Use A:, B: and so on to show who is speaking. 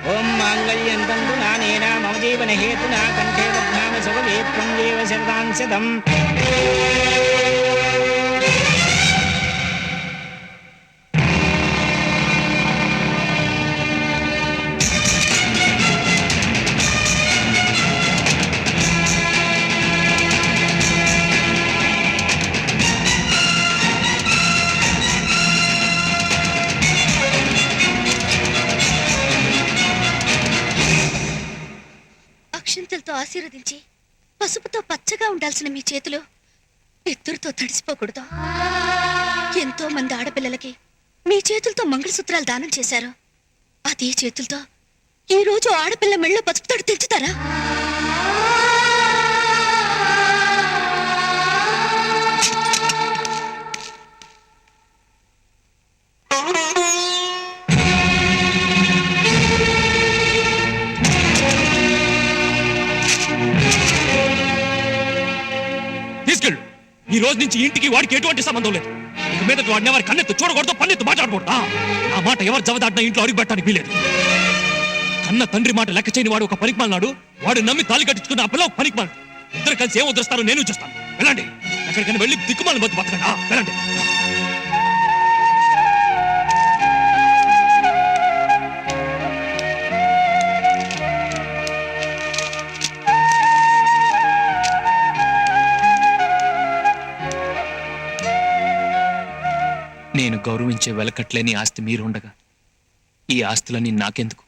A: ఓం మాంగళ్యంతంతు నానేన మమ జీవన హేతునా కంఠే బధ్నామి సుభగే త్వం జీవ శరదాం శతం.
B: అక్షింతలతో ఆశీర్వదించి పసుపుతో పచ్చగా ఉండాల్సిన మీ చేతులు ఎత్తురుతో తడిసిపోకూడదు. ఎంతో మంది ఆడపిల్లలకి మీ చేతులతో మంగళసూత్రాలు దానం చేశారు. అదే చేతులతో ఈ రోజు ఆడపిల్ల మెళ్ళో పసుపు తడి తెంచుతారా?
C: తీసుకెళ్ళు. ఈ రోజు నుంచి ఇంటికి వాడికి ఎటువంటి సంబంధం లేదు. ఇక మీద వాడిని ఎవరి కన్నెత్తు చూడకూడదు, పన్నెత్తు మాట్లాడకూడదు. ఆ మాట ఎవరు జవదాటినా ఇంట్లో అడుగు పెట్టడానికి వీలేదు. కన్న తండ్రి మాట లెక్క చేయని వాడు ఒక పనికిమాలినాడు. వాడు నమ్మి తాళి కట్టించుకున్న ఆ పిల్ల ఒక పనికిమాలి. ఇద్దరు కలిసి ఏం వదిలేస్తారో నేను చూస్తాను. వెళ్ళండి, ఎక్కడికైనా వెళ్ళి దిక్కుమాలి బతు బతకండి. వెళ్ళండి. నేను గౌరవించే వెలకట్లేని ఆస్తి మీరుండగా ఈ ఆస్తులన్నీ నాకెందుకు?